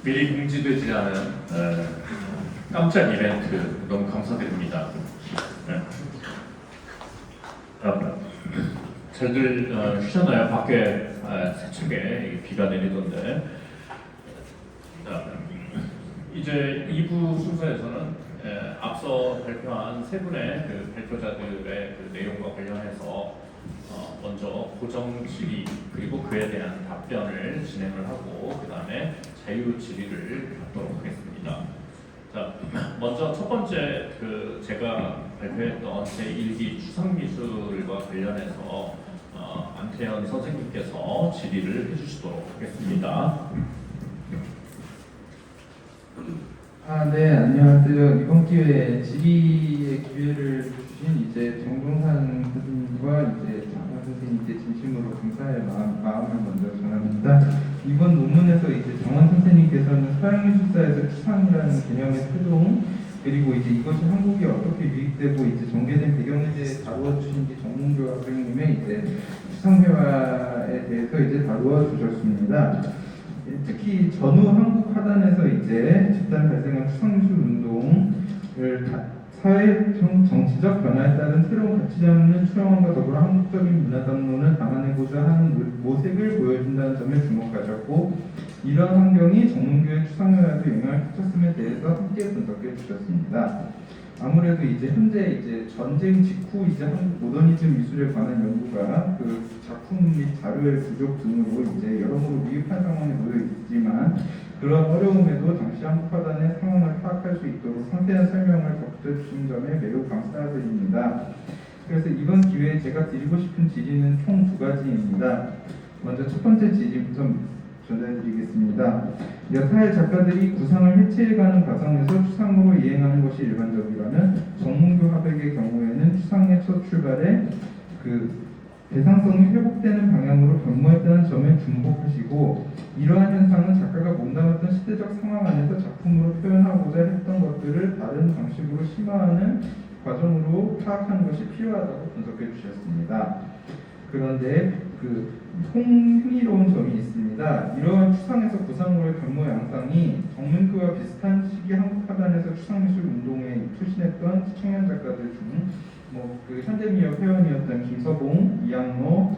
미리 공지되지 않은 깜짝 이벤트 너무 감사드립니다. 잘들 쉬셨나요? 밖에 세차게 비가 내리던데. 이제 2부 순서에서는 앞서 발표한 세 분의 그 발표자들의 그 내용과 관련해서 먼저 고정 질의 그리고 그에 대한 답변을 진행을 하고 그 다음에 자유 질의를 갖도록 하겠습니다. 자, 먼저 첫 번째 그 제가 발표했던 제1기 추상미술과 관련해서 안태현 선생님께서 질의를 해주시도록 하겠습니다. 네, 안녕하세요. 이번 기회에 질의의 기회를 주신 이제 정동산 선생님과 이제 장관 선생님께 진심으로 감사의 마음을 먼저 전합니다. 이번 논문에서 이제 정원 선생님께서는 서양미술사에서 추상이라는 개념의推동 그리고 이제 이것이 한국에 어떻게 유입되고 이제 전개된 배경에 대해 다루어 주신 정문교 학생님의 이제 추상회화에 대해서 이제 다루어 주셨습니다. 특히 전후 한국 하단에서 이제 집단 발생한 추상미술 운동을 사회적 정치적 변화에 따른 새로운 가치 잡는 추영함과 더불어 한국적인 문화 담론을 담아내고자 하는 모색을 보여준다는 점에 주목하셨고, 이러한 환경이 정문교의 추상회화에도 영향을 끼쳤음에 대해서 함께 분석해 주셨습니다. 아무래도 이제 현재 이제 전쟁 직후 이제 한국 모더니즘 미술에 관한 연구가 그 작품 및 자료의 부족 등으로 이제 여러모로 미흡한 상황에 놓여 있지만, 그러한 어려움에도 당시 한국 화단의 상황을 파악할 수 있도록 상세한 설명을 덧붙여 주신 점에 매우 감사드립니다. 그래서 이번 기회에 제가 드리고 싶은 질의는 총 2가지입니다. 먼저 첫 번째 질의부터 전해드리겠습니다. 여타의 작가들이 구상을 해체해가는 과정에서 추상으로 이행하는 것이 일반적이라면 정문교 화백의 경우에는 추상의 첫 출발에 그 대상성이 회복되는 방향으로 변모했다는 점에 주목하시고, 이러한 현상은 작가가 몸담았던 시대적 상황 안에서 작품으로 표현하고자 했던 것들을 다른 방식으로 심화하는 과정으로 파악하는 것이 필요하다고 분석해 주셨습니다. 그런데 흥미로운 점이 있습니다. 이러한 추상에서 구상으로의 변모 양상이 정문교와 비슷한 시기 한국 하단에서 추상미술 운동에 투신했던 청년 작가들 중 그 현대미역 회원이었던 김서봉, 이양로,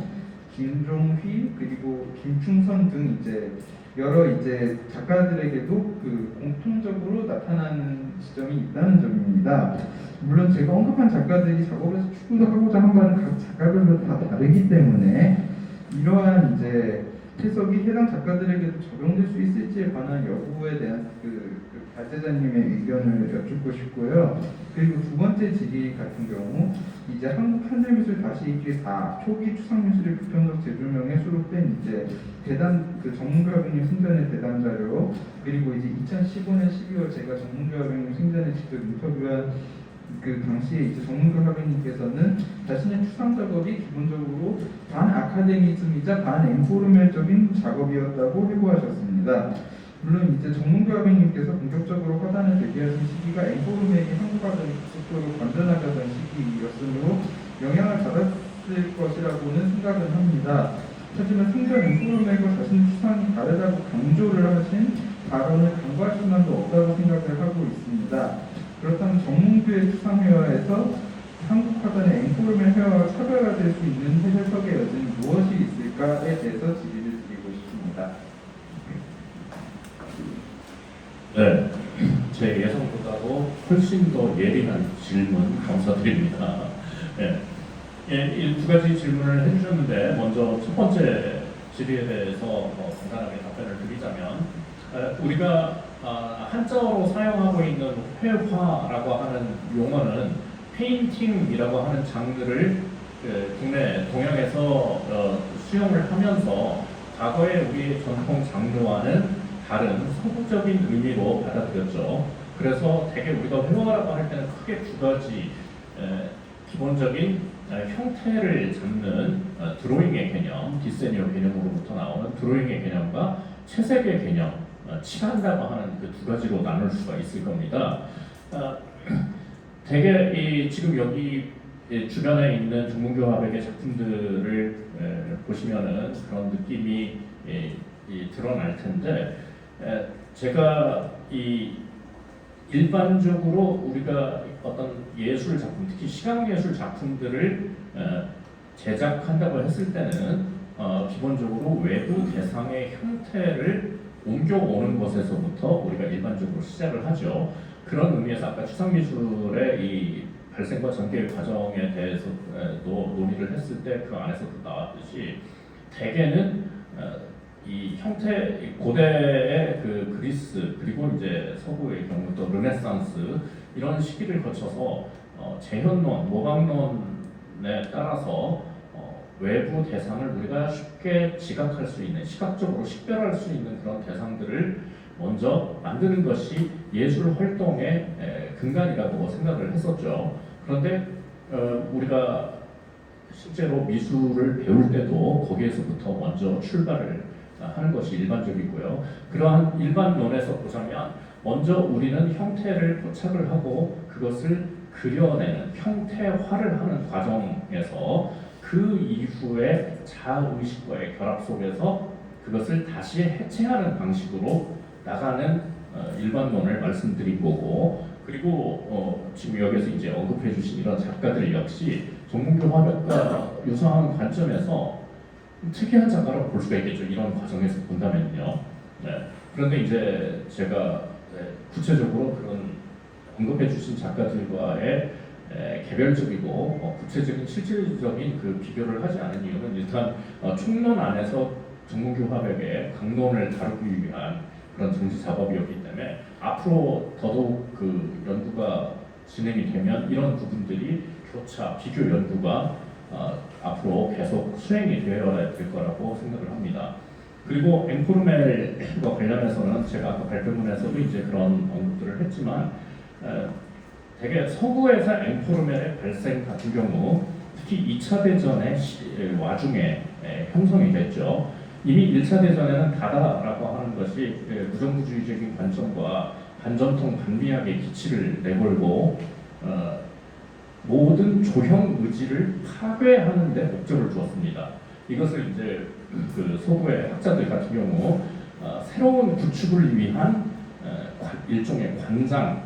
김종휘 그리고 김충선 등 이제 여러 이제 작가들에게도 그 공통적으로 나타나는 지점이 있다는 점입니다. 물론 제가 언급한 작가들이 작업에서 추구하고자 한 바는 각 작가별로 다 다르기 때문에 이러한 이제 해석이 해당 작가들에게도 적용될 수 있을지에 관한 여부에 대한 그 발제자님의 의견을 여쭙고 싶고요. 그리고 두 번째 질의 같은 경우 이제 한국 현대미술 다시 읽기 4 초기 추상미술의 보편적 재조명에 수록된 이제 그 정문교 학생님 생전의 대담 자료, 그리고 이제 2015년 12월 제가 정문교 학생님 생전에 직접 인터뷰한 그 당시에 이제 정문교 학생님께서는 자신의 추상 작업이 기본적으로 반 아카데미즘이자 반 엠포르멜적인 작업이었다고 회고하셨습니다. 물론 이제 정문교 학생님께서 본격적으로 화단을 대기하신 시기가 엠포르멜이 한국 화단이 급속도로 번져나가던 시기였으므로 영향을 받았을 것이라고는 생각을 합니다. 하지만 생전 엠포르멜과 자신의 추상이 다르다고 강조를 하신 발언을 간과할 수만도 없다고 생각을 하고 있습니다. 그렇다면 정문교의 추상회화에서 한국 화단의 엠포르멜 회화와 차별화될 수 있는 해석의 여지는 무엇이 있을까에 대해서 질의를 드리고 싶습니다. 네, 제 예상보다도 훨씬 더 예민한 질문 감사드립니다. 네, 이 2가지 질문을 해주셨는데 먼저 첫 번째 질의에 대해서 간단하게 답변을 드리자면, 우리가 한자어로 사용하고 있는 회화라고 하는 용어는 페인팅이라고 하는 장르를 국내 동양에서 수용을 하면서 과거의 우리의 전통 장르와는 다른 서구적인 의미로 받아들였죠. 그래서 대개 우리가 회화라고 할 때는 크게 2가지 기본적인 형태를 잡는 드로잉의 개념, 디세니어 개념으로부터 나오는 드로잉의 개념과 채색의 개념, 칠한다고 하는 그 2가지로 나눌 수가 있을 겁니다. 대개 지금 여기 주변에 있는 정문교 화백의 작품들을 보시면은 그런 느낌이 드러날 텐데, 제가 이 일반적으로 우리가 어떤 예술 작품, 특히 시각 예술 작품들을 제작한다고 했을 때는 기본적으로 외부 대상의 형태를 옮겨오는 것에서부터 우리가 일반적으로 시작을 하죠. 그런 의미에서 아까 추상미술의 이 발생과 전개 과정에 대해서도 논의를 했을 때 그 안에서도 나왔듯이 대개는 이 형태 고대의 그 그리스 그리고 이제 서구의 경우 또 르네상스 이런 시기를 거쳐서 재현론, 모방론에 따라서 외부 대상을 우리가 쉽게 지각할 수 있는 시각적으로 식별할 수 있는 그런 대상들을 먼저 만드는 것이 예술 활동의 근간이라고 생각을 했었죠. 그런데 우리가 실제로 미술을 배울 때도 거기에서부터 먼저 출발을 하는 것이 일반적이고요. 그러한 일반론에서 보자면 먼저 우리는 형태를 포착을 하고 그것을 그려내는 형태화를 하는 과정에서 그 이후에 자의식과의 결합 속에서 그것을 다시 해체하는 방식으로 나가는 일반론을 말씀드린 거고, 그리고 지금 여기서 이제 언급해 주신 이런 작가들 역시 정몽규 화백과 유사한 관점에서 특이한 작가라고 볼 수가 있겠죠. 이런 과정에서 본다면요. 네. 그런데 이제 제가 구체적으로 그런 언급해 주신 작가들과의 개별적이고 구체적인 실질적인 그 비교를 하지 않은 이유는 일단 총론 안에서 정몽규 화백의 강론을 다루기 위한 그런 정치 작업이었기 때문에 앞으로 더더욱 그 연구가 진행이 되면 이런 부분들이 교차 비교 연구가 앞으로 계속 수행이 되어야 될 거라고 생각을 합니다. 그리고 앵코르멜과 관련해서는 제가 아까 발표문에서도 이제 그런 언급들을 했지만 대개 서구에서 앵코르멜의 발생 같은 경우 특히 2차 대전의 와중에 형성이 됐죠. 이미 1차 대전에는 다다라고 하는 것이 무정부주의적인 관점과 반전통 반미학의 기치를 내걸고 모든 조형 의지를 파괴하는 데 목적을 두었습니다. 이것을 이제 그 서구의 학자들 같은 경우 새로운 구축을 위한 일종의 관장,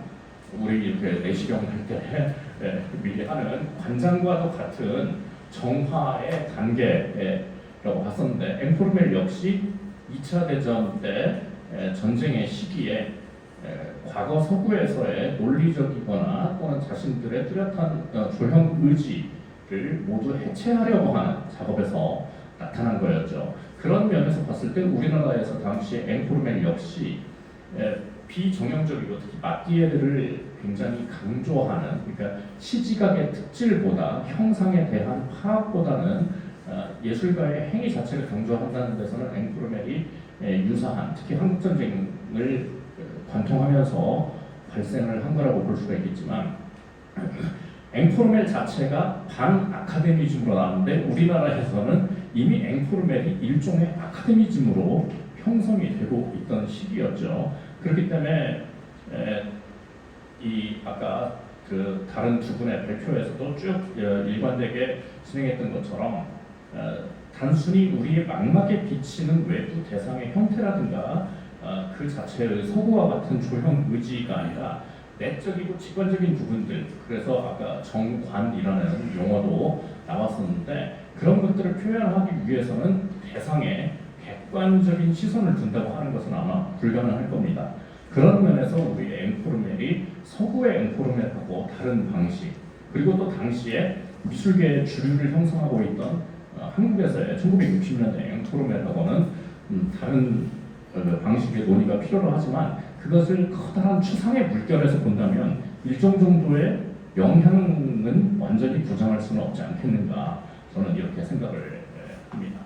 우리 이렇게 내시경 할 때 미리 하는 관장과도 같은 정화의 단계라고 봤었는데 앵코르멜 역시 2차 대전 때 전쟁의 시기에 과거 서구에서의 논리적이거나 또는 자신들의 뚜렷한 조형 의지를 모두 해체하려고 하는 작업에서 나타난 거였죠. 그런 면에서 봤을 때 우리나라에서 당시 앵코르멜 역시 비정형적이고 특히 마띠에르를 굉장히 강조하는, 그러니까 시지각의 특질보다 형상에 대한 파악보다는 예술가의 행위 자체를 강조한다는 데서는 앵코르멜이 유사한, 특히 한국전쟁을 관통하면서 발생을 한 거라고 볼 수가 있겠지만 앵코르멜 자체가 반 아카데미즘으로 나왔는데 우리나라에서는 이미 앵코르멜이 일종의 아카데미즘으로 형성이 되고 있던 시기였죠. 그렇기 때문에 이 아까 그 다른 두 분의 발표에서도 쭉 일관되게 진행했던 것처럼 단순히 우리의 망막에 비치는 외부 대상의 형태라든가 그 자체의 서구와 같은 조형 의지가 아니라 내적이고 직관적인 부분들, 그래서 아까 정관이라는 용어도 나왔었는데 그런 것들을 표현하기 위해서는 대상에 객관적인 시선을 둔다고 하는 것은 아마 불가능할 겁니다. 그런 면에서 우리 앵코르멜이 서구의 앵코르멜하고 다른 방식, 그리고 또 당시에 미술계의 주류를 형성하고 있던 한국에서의 1960년대 앵코르멜하고는 다른 방식의 논의가 필요로 하지만 그것을 커다란 추상의 물결에서 본다면 일정 정도의 영향은 완전히 부정할 수는 없지 않겠는가, 저는 이렇게 생각을 합니다.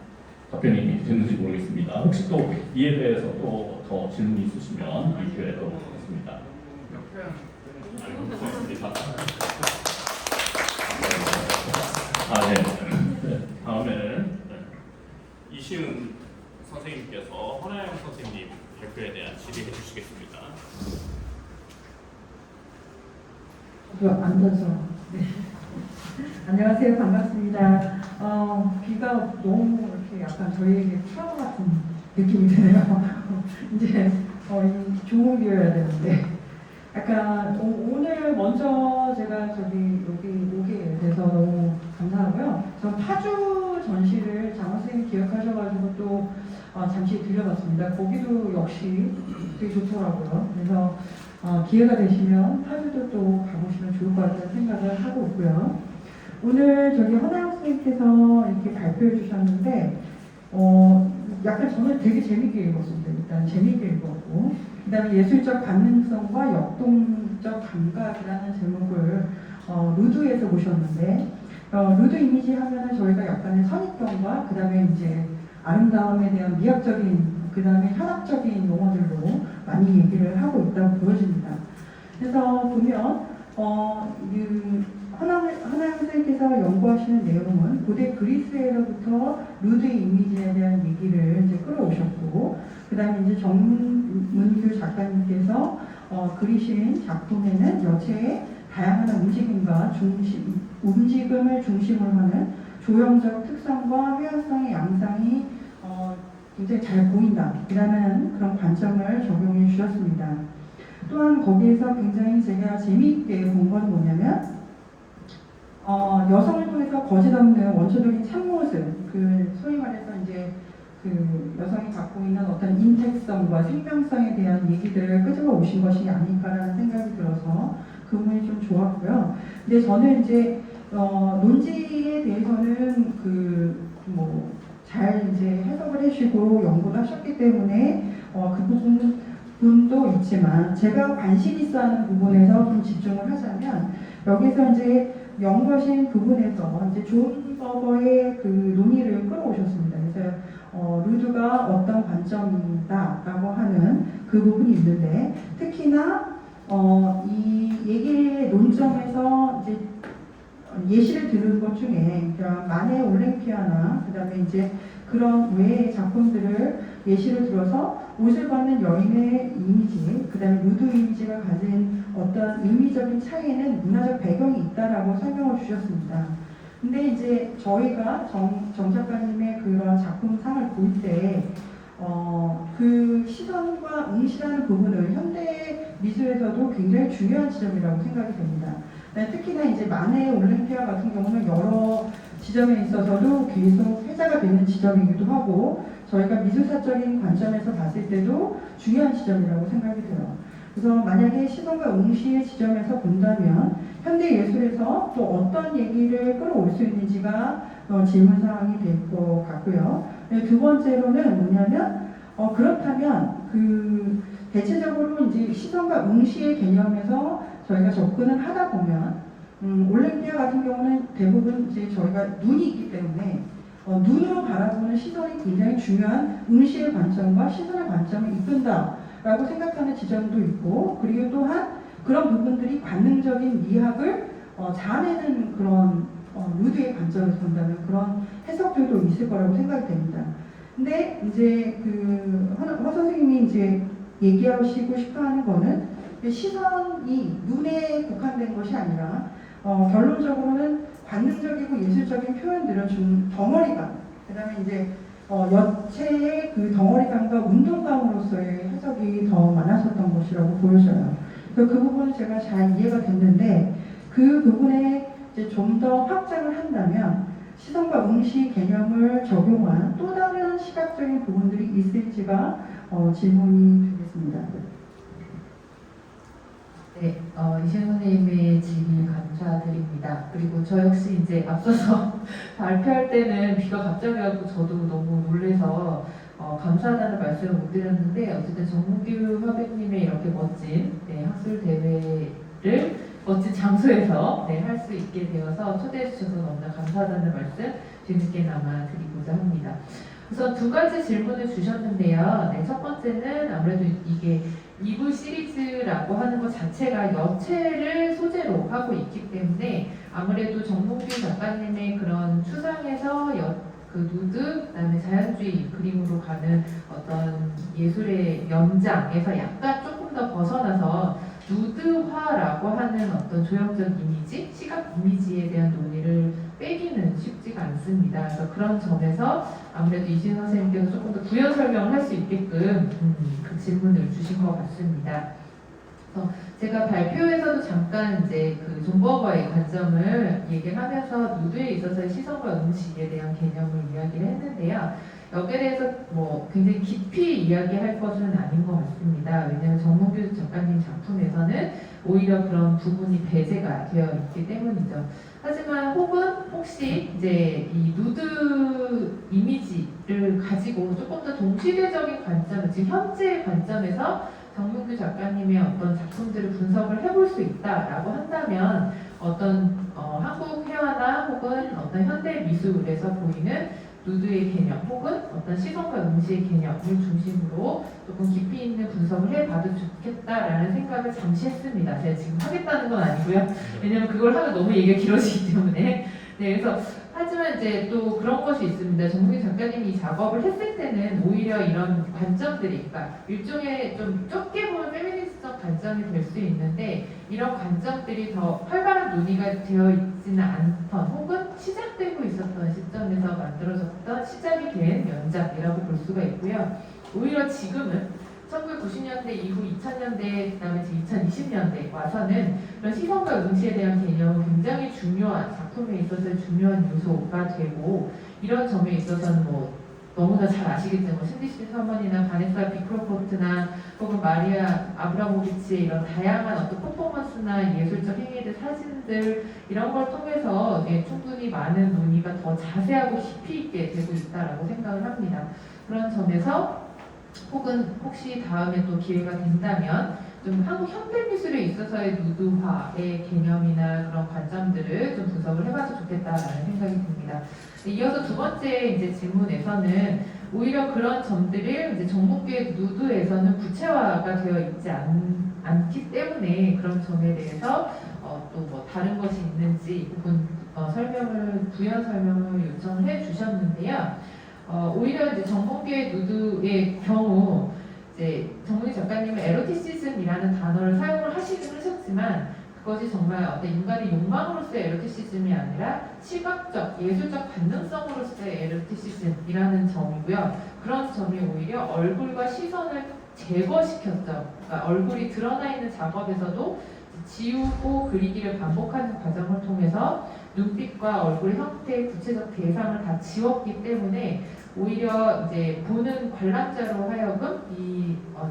답변이 됐는지 모르겠습니다. 혹시 또 이에 대해서 또 더 질문이 있으시면 이 기회로 하겠습니다. 고맙습니다. 네. 다음에는 이시은 선생님께서 허나영 선생님 발표에 대한 질의해 주시겠습니다. 앉아서. 네. 안녕하세요. 반갑습니다. 비가 너무 이렇게 약간 저희에게 트라우마 같은 느낌이 드네요. 이제 좋은 기회여야 되는데 약간 오늘 먼저 제가 저기 여기 오게 돼서 너무 감사하고요. 전 파주 전시를 장원 선생님이 기억하셔가지고 또 잠시 들려봤습니다. 거기도 역시 되게 좋더라고요. 그래서 기회가 되시면 파주도 또 가보시면 좋을 것 같다는 생각을 하고 있고요. 오늘 저기 허나영 선생님께서 이렇게 발표해 주셨는데 약간 저는 되게 재밌게 읽었습니다. 일단 재밌게 읽었고 그 다음에 예술적 가능성과 역동적 감각이라는 제목을 루드에서 보셨는데 루드 이미지 하면은 저희가 약간의 선입견과 그 다음에 이제 아름다움에 대한 미학적인 그 다음에 현학적인 용어들로 많이 얘기를 하고 있다고 보여집니다. 그래서 보면 하나영 선생님께서 연구하시는 내용은 고대 그리스에서부터 루드의 이미지에 대한 얘기를 이제 끌어오셨고, 그 다음에 이제 정문규 작가님께서 그리신 작품에는 여체의 다양한 움직임을 중심으로 하는 조형적 특성과 회화성의 양상이 굉장히 잘 보인다라는 그런 관점을 적용해 주셨습니다. 또한 거기에서 굉장히 제가 재미있게 본 건 뭐냐면 여성을 통해서 거짓없는 원초적인 참모습, 소위 말해서 이제 여성이 갖고 있는 어떤 인택성과 생명성에 대한 얘기들을 끄집어 오신 것이 아닐까라는 생각이 들어서 그 부분이 좀 좋았고요. 근데 저는 이제 논지에 대해서는 잘 이제 해석을 해주시고 연구를 하셨기 때문에 그 부분도 있지만 제가 관심 있어 하는 부분에서 좀 집중을 하자면 여기서 이제 연구하신 부분에서 이제 존 버거의 논의를 끌어오셨습니다. 그래서 루드가 어떤 관점이다라고 하는 그 부분이 있는데 특히나 이 얘기의 논점에서 이제 예시를 들은 것 중에 마네 올랭피아나 그다음에 이제 그런 외의 작품들을 예시를 들어서 옷을 벗는 여인의 이미지, 그다음에 루드 이미지가 가진 어떤 의미적인 차이에는 문화적 배경이 있다라고 설명을 주셨습니다. 근데 이제 저희가 정 작가님의 그런 작품상을 볼 때 그 시선과 응시라는 부분을 현대 미술에서도 굉장히 중요한 지점이라고 생각이 됩니다. 특히나 이제 마네 올랭피아 같은 경우는 여러 지점에 있어서도 계속 회자가 되는 지점이기도 하고 저희가 미술사적인 관점에서 봤을 때도 중요한 지점이라고 생각이 들어요. 그래서 만약에 시선과 응시의 지점에서 본다면 현대 예술에서 또 어떤 얘기를 끌어올 수 있는지가 질문사항이 될 것 같고요. 두 번째로는 뭐냐면 그렇다면 대체적으로 이제 시선과 응시의 개념에서 저희가 접근을 하다 보면 올랭피아 같은 경우는 대부분 이제 저희가 눈이 있기 때문에 눈으로 바라보는 시선이 굉장히 중요한 응시의 관점과 시선의 관점을 이끈다라고 생각하는 지점도 있고 그리고 또한 그런 부분들이 관능적인 미학을 자아내는 그런 루드의 관점에서 본다면 그런 해석들도 있을 거라고 생각이 됩니다. 근데 이제 허 선생님이 이제 얘기하시고 싶어하는 거는 시선이 눈에 국한된 것이 아니라 결론적으로는 관능적이고 예술적인 표현들을 준 덩어리감, 그다음에 이제 여체의 덩어리감과 운동감으로서의 해석이 더 많았었던 것이라고 보여져요. 그래서 그 부분은 제가 잘 이해가 됐는데 그 부분에 이제 좀 더 확장을 한다면 시선과 응시 개념을 적용한 또 다른 시각적인 부분들이 있을지가 질문이 되겠습니다. 네, 이시영 선생님의 질의 감사드립니다. 그리고 저 역시 이제 앞서서 발표할 때는 비가 갑자기 와서 저도 너무 놀래서 감사하다는 말씀을 못 드렸는데 어쨌든 정문규 화백님의 이렇게 멋진 학술 대회를 멋진 장소에서 할 수 있게 되어서 초대해 주셔서 너무나 감사하다는 말씀 뒤늦게나마 드리고자 합니다. 우선 두 가지 질문을 주셨는데요. 첫 번째는 아무래도 이게 2부 시리즈라고 하는 것 자체가 여체를 소재로 하고 있기 때문에 아무래도 정문규 작가님의 그런 추상에서 누드, 그다음에 자연주의 그림으로 가는 어떤 예술의 연장에서 약간 조금 더 벗어나서 누드화라고 하는 어떤 조형적 이미지, 시각 이미지에 대한 논의를 빼기는 쉽지가 그렇지가 않습니다. 그래서 그런 점에서 아무래도 이진 선생님께서 조금 더 부연 설명을 할 수 있게끔 그 질문을 주신 것 같습니다. 그래서 제가 발표에서도 잠깐 이제 그 존버거의 관점을 얘기를 하면서 누드에 있어서의 시선과 음식에 대한 개념을 이야기를 했는데요. 여기에 대해서 뭐 굉장히 깊이 이야기할 것은 아닌 것 같습니다. 왜냐하면 정몽규 작가님 작품에서는 오히려 그런 부분이 배제가 되어 있기 때문이죠. 하지만 혹시 이제 이 누드 이미지를 가지고 조금 더 동시대적인 관점, 지금 현재의 관점에서 정몽규 작가님의 어떤 작품들을 분석을 해볼 수 있다라고 한다면 어떤 한국 회화나 혹은 어떤 현대 미술에서 보이는 누드의 개념 혹은 어떤 시선과 음시의 개념을 중심으로 조금 깊이 있는 분석을 해봐도 좋겠다라는 생각을 잠시 했습니다. 제가 지금 하겠다는 건 아니고요. 왜냐면 그걸 하면 너무 얘기가 길어지기 때문에. 네, 그래서 하지만 이제 또 그런 것이 있습니다. 정몽규 작가님이 이 작업을 했을 때는 오히려 이런 관점들이, 그러니까 일종의 좀 좁게 보면 페미니스트적 관점이 될 수 있는데 이런 관점들이 더 활발한 논의가 되어 있지는 않던 혹은 시작되고 있었던 시점에서 만들어졌던 시작이 된 연작이라고 볼 수가 있고요. 오히려 지금은 1990년대 이후 2000년대 그다음에 2020년대 와서는 그런 시선과 응시에 대한 개념은 굉장히 중요한 작품에 있어서 중요한 요소가 되고 이런 점에 있어서는 뭐 너무나 잘 아시겠지만 신디시 서먼이나 바네사 비크로포트나 혹은 마리아 아브라모비치의 이런 다양한 어떤 퍼포먼스나 예술적 행위들, 사진들 이런 걸 통해서 충분히 많은 논의가 더 자세하고 깊이 있게 되고 있다라고 생각을 합니다. 그런 점에서 혹은 혹시 다음에 또 기회가 된다면 좀 한국 현대미술에 있어서의 누드화의 개념이나 그런 관점들을 좀 분석을 해봐도 좋겠다라는 생각이 듭니다. 이어서 두 번째 이제 질문에서는 오히려 그런 점들을 이제 정몽규의 누드에서는 구체화가 되어 있지 않기 때문에 그런 점에 대해서 또 뭐 다른 것이 있는지 혹은 부연 설명을 요청을 해주셨는데요. 오히려 이제 정몽규의 누드의 경우 이제 정몽규 작가님은 에로티시즘이라는 단어를 사용을 하시긴 하셨지만 그것이 정말 어떤 인간의 욕망으로서의 에로티시즘이 아니라 시각적, 예술적 반응성으로서의 에로티시즘이라는 점이고요. 그런 점이 오히려 얼굴과 시선을 제거시켰죠. 그러니까 얼굴이 드러나 있는 작업에서도 지우고 그리기를 반복하는 과정을 통해서 눈빛과 얼굴 형태의 구체적 대상을 다 지웠기 때문에 오히려 이제 보는 관람자로 하여금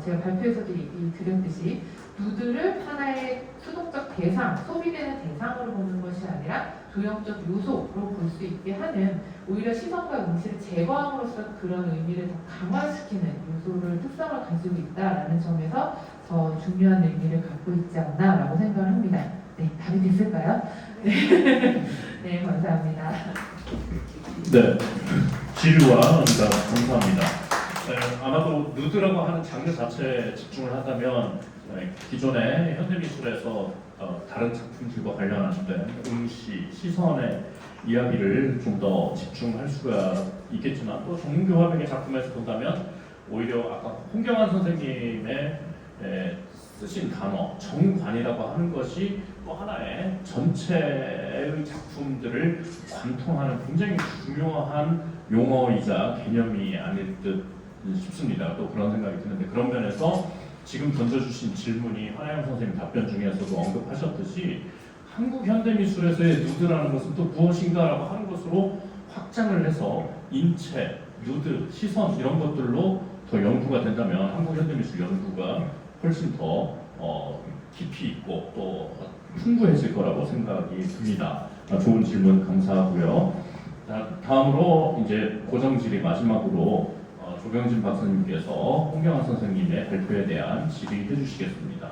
제가 발표에서도 얘기 드렸듯이 누드를 하나의 수동적 대상, 소비되는 대상으로 보는 것이 아니라 조형적 요소로 볼 수 있게 하는 오히려 시선과 응시를 제거함으로써 그런 의미를 더 강화시키는 요소를 특성을 가지고 있다라는 점에서 더 중요한 의미를 갖고 있지 않나라고 생각을 합니다. 네, 답이 됐을까요? 네, 네 감사합니다. 네, 지루와 감사합니다. 아마도 누드라고 하는 장르 자체에 집중을 한다면 기존의 현대미술에서 다른 작품들과 관련한 음시, 시선의 이야기를 좀 더 집중할 수가 있겠지만 또 정몽규 화백의 작품에서 본다면 오히려 아까 홍경환 선생님의 쓰신 단어 정관이라고 하는 것이 또 하나의 전체의 작품들을 관통하는 굉장히 중요한 용어이자 개념이 아닐 듯 싶습니다. 또 그런 생각이 드는데 그런 면에서 지금 던져주신 질문이 화나영 선생님 답변 중에서도 언급하셨듯이 한국 현대미술에서의 누드라는 것은 또 무엇인가라고 하는 것으로 확장을 해서 인체, 누드, 시선 이런 것들로 더 연구가 된다면 한국 현대미술 연구가 훨씬 더 깊이 있고 또 풍부해질 거라고 생각이 듭니다. 좋은 질문 감사하고요. 다음으로 이제 고정질의 마지막으로 조병진 박사님께서 홍경환 선생님의 발표에 대한 질의해 주시겠습니다.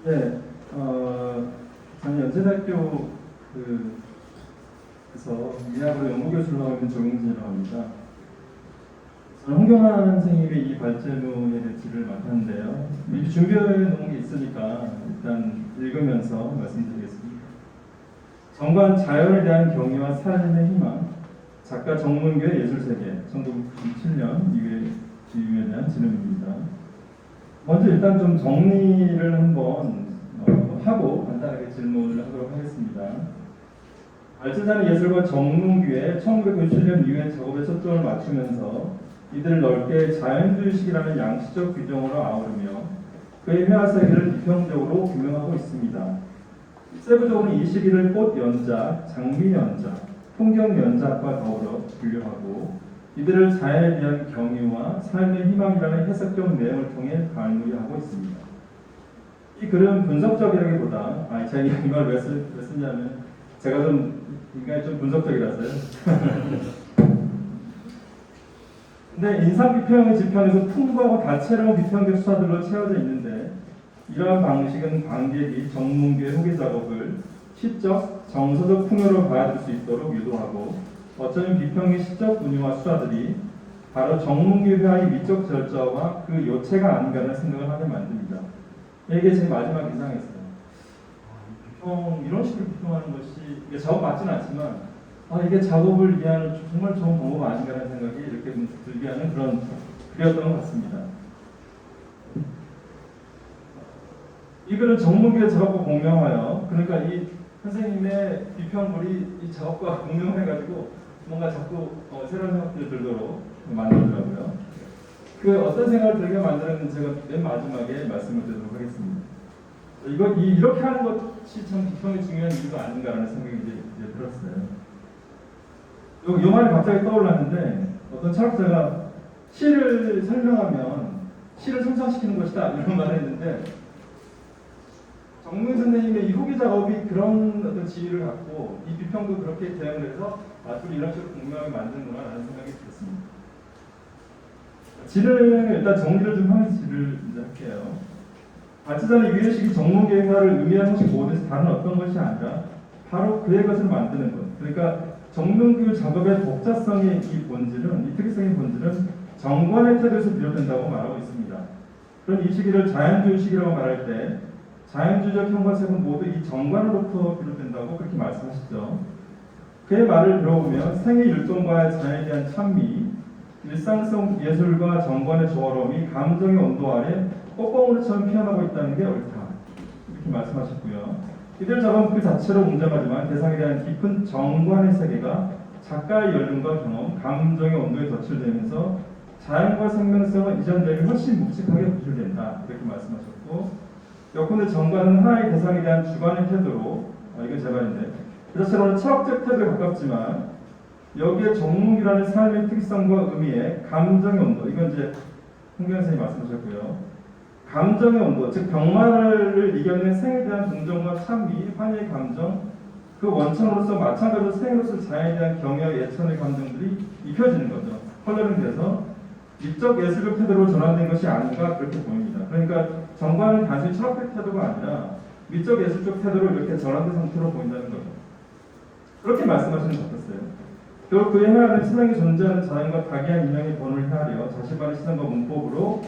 네, 저는 연세대학교 그래서 미학으로 연구교수로 하고 있는 조용진이라고 합니다. 저는 홍경환 선생님의 이 발제문에 대해 질을 맡았는데요. 미리 준비해 놓은 게 있으니까 일단 읽으면서 말씀드리겠습니다. 정관 자연에 대한 경의와 삶의 희망, 작가 정몽규의 예술세계, 1997년 2회 기획에 대한 질문입니다. 먼저 일단 좀 정리를 한번 하고 간단하게 질문을 하도록 하겠습니다. 발제자는 예술가 정문규의 1997년 이후의 작업에 초점을 맞추면서 이들을 넓게 자연주의식이라는 양식적 규정으로 아우르며 그의 회화 세계를 비평적으로 규명하고 있습니다. 세부적으로 이 시기를 꽃연작, 장미연작, 풍경연작과 더불어 분류하고 이들을 자연에 대한 경유와 삶의 희망이라는 해석적 내용을 통해 발굴하고 있습니다. 이 글은 분석적이라기보다 제가 이 말을 왜 쓰냐면 제가 좀 인간이 좀 분석적이라서요. 근데 인상 비평의 지평에서 풍부하고 다채로운 비평적 수사들로 채워져 있는데 이러한 방식은 관객이 정문규의 후기 작업을 시적, 정서적 풍요로 받아들일 수 있도록 유도하고 어쩌면 비평의 시적 운유와 수사들이 바로 정문규 회화의 미적 절자와 그 요체가 아닌가라는 생각을 하게 만듭니다. 이게 제 마지막 인상이었어요. 비평, 이런 식으로 비평하는 것이 이게 작업 맞지는 않지만 이게 작업을 위한 정말 좋은 방법 아닌가라는 생각이 이렇게 들게 하는 그런 글이었던 것 같습니다. 이 글은 정문규의 작업과 공명하여 그러니까 이 선생님의 비평글이 이 작업과 공명해가지고 뭔가 자꾸 새로운 생각들이 들도록 만들더라고요. 그 어떤 생각을 들게 만드는지 제가 맨 마지막에 말씀을 드리도록 하겠습니다. 이렇게 하는 것이 참 비평이 중요한 이유가 아닌가라는 생각이 이제 들었어요. 요 말이 갑자기 떠올랐는데 어떤 철학자가 시를 설명하면 시를 성장시키는 것이다 이런 말을 했는데 정문 선생님의 이 후기 작업이 그런 어떤 지위를 갖고 이 비평도 그렇게 대응을 해서 둘이 이런 식으로 공명하게 만드는구나 라는 생각이 들었습니다. 지를 일단 정리를 좀 하면서 지를 이제 할게요. 발제자는 위의식이 정문계의 회화를 의미하는 것이 모든 다른 어떤 것이 아니라 바로 그의 것을 만드는 것. 그러니까 정문규 작업의 독자성의 이 본질은, 이 특이성의 본질은 정관의 태도에서 비롯된다고 말하고 있습니다. 그럼 이 시기를 자연주의 시기라고 말할 때 자연주의적 형과색은 모두 이 정관으로부터 비롯된다고 그렇게 말씀하시죠. 그의 말을 들어보면 생의 율동과 자연에 대한 찬미, 일상성 예술과 정관의 조화로움이 감정의 온도 아래 꽃봉오리처럼 피어나고 있다는 게 옳다. 이렇게 말씀하셨고요. 이들 작업은 그 자체로 웅장하지만 대상에 대한 깊은 정관의 세계가 작가의 연륜과 경험, 감정의 온도에 덧칠되면서 자연과 생명성은 이전 대비 훨씬 묵직하게 구출된다. 이렇게 말씀하셨고 역군의 정관은 하나의 대상에 대한 주관의 태도로 이건 제 말인데 그 자체로는 철학적 태도에 가깝지만 여기에 정문이라는 삶의 특이성과 의미에 감정의 온도 이건 이제 홍경현 선생님이 말씀하셨고요. 감정의 온도, 즉 병마를 이겨낸 생에 대한 동정과 찬미, 환희의 감정, 그 원천으로서 마찬가지로 생으로서 자연에 대한 경외와 예천의 감정들이 입혀지는 거죠. 컬러링 돼서 미적 예술적 태도로 전환된 것이 아닌가 그렇게 보입니다. 그러니까 정관은 단순히 철학적 태도가 아니라 미적 예술적 태도로 이렇게 전환된 상태로 보인다는 거죠. 그렇게 말씀하시는 것 같았어요. 결국 그의 회화는 세상에 존재하는 자연과 다기한 인형의 본을 헤아려 자신만의 시선과 문법으로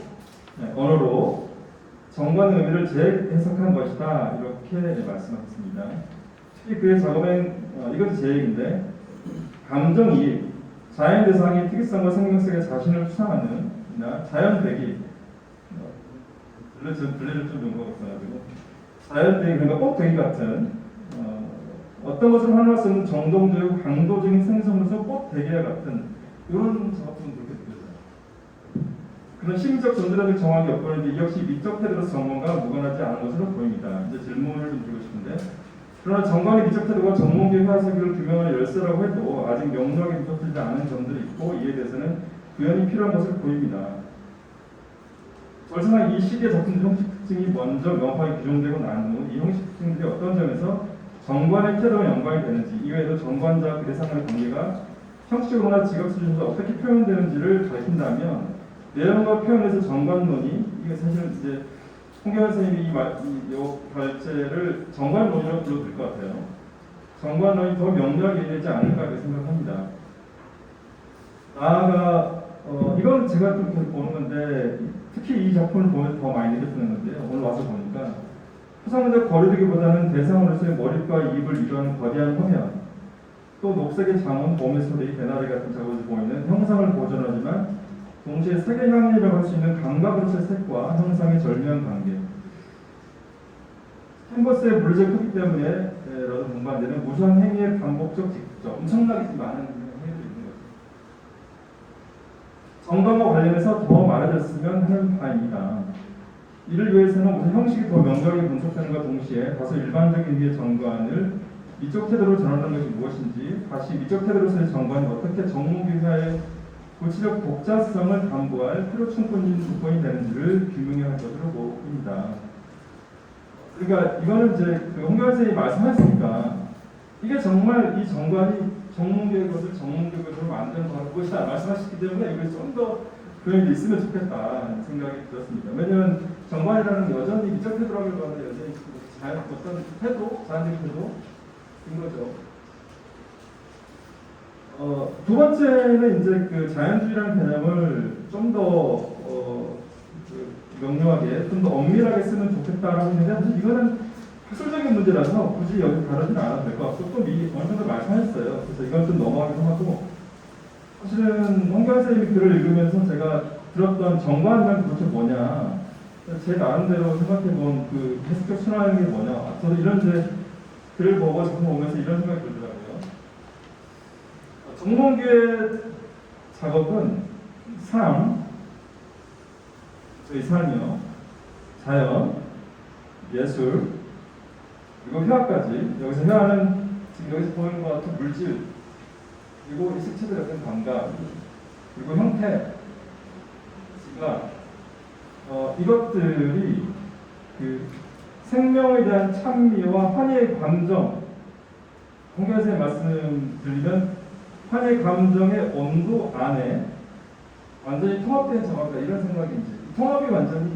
언어로 정관의 의미를 재해석한 것이다 이렇게 말씀하셨습니다. 특히 그의 작업엔 이것도 제 얘기인데 감정이 자연 대상의 특이성과 생명성에 자신을 수상하는 자연배기 블레를 좀 넣은 것 같아가지고 자연배기 그러니까 꽃배기 같은 어떤 것을 하나할 수 없는 정동적이고 강도적인 생성으로서 꽃배기와 같은 이런 작업은 그렇게 느껴져요. 그런 심리적 전제라는 정황이 엿보이는데 이 역시 미적 태도로서 정관과 무관하지 않은 것으로 보입니다. 이제 질문을 좀 드리고 싶은데 그러나 정관의 미적 태도가 정문계의 화세계를 규명하는 열쇠라고 해도 아직 명료하게 미적되지 않은 점들이 있고 이에 대해서는 구현이 필요한 것으로 보입니다. 벌써나 이 시기의 작품들 형식 특징이 먼저 명확하게 규정되고 난 후 이 형식 특징들이 어떤 점에서 정관의 태도와 연관이 되는지 이외에도 정관자 그 대상과의 관계가 형식적으로나 지각 수준에서 어떻게 표현되는지를 밝힌다면 내용과 표현에서 정관론이 이게 사실 이제 홍경현 선생님이 이 발제를 정관론이라고 불러도 될 것 같아요. 정관론이 더 명료하게 되지 않을까 이렇게 생각합니다. 나아가 이건 제가 좀 계속 보는 건데 특히 이 작품을 보면 더 많이 느껴지는 건데요. 오늘 와서 보니까 표상문제 거리두기보다는 대상으로서의 머리과 입을 이루는 거대한 화면 또 녹색의 장원, 봄의 소리, 배나리 같은 작업을 보이는 형상을 보존하지만 동시에 세계향리라고 할 수 있는 감각으로서의 색과 형상의 절묘한 관계. 캔버스의 물리적 크기 때문에라도 동반되는 무수한 행위의 반복적 직접, 엄청나게 많은 행위들이 있는 거죠. 정관과 관련해서 더 말해줬으면 하는 바입니다. 이를 위해서는 우선 형식이 더 명확하게 분석되는과 동시에 다소 일반적인 의미의 정관을 미적 태도로 전환하는 것이 무엇인지, 다시 미적 태도로서의 정관이 어떻게 정무기사의 구체적 독자성을 담보할 필요 충분인 조건이 되는지를 규명해야 할 것으로 보입니다. 그러니까 이거는 이제 그 홍경 선생님이 말씀하셨으니까 이게 정말 이 정관이 정문교의 것을 정문교로 만드는 것이다 말씀하셨기 때문에 이걸 좀 더 그런 게 있으면 좋겠다 생각이 들었습니다. 왜냐하면 정관이라는 게 여전히 미적 태도라고 하는데 여전히 어떤 태도, 자연적 태도인 거죠. 두 번째는 이제 그 자연주의라는 개념을 좀 더 명료하게, 좀 더 엄밀하게 쓰면 좋겠다라고 했는데 사실 이거는 학술적인 문제라서 굳이 여기 다루지는 않아도 될 것 같고 또 미리 어느 정도 말씀하셨어요. 그래서 이건 좀 넘어가기도 하고 사실은 홍경 선생님이 글을 읽으면서 제가 들었던 정관이란 도대체 뭐냐 제 나름대로 생각해본 그 해석적 순환이 뭐냐 저도 이런 이제 글을 보고 작품 보면서 이런 생각이 들더라고요. 정몽규의 작업은 삶, 저희 삶이요, 자연, 예술, 그리고 회화까지. 여기서 회화는 지금 여기서 보이는 것 같은 물질, 그리고 이 색채들의 어떤 감각, 그리고 형태, 시각, 이것들이 그 생명에 대한 찬미와 환희의 감정, 홍경 선생님 말씀 들리면 환희의 감정의 온도 안에 완전히 통합된 작업이다 이런 생각이 이제 통합이 완전히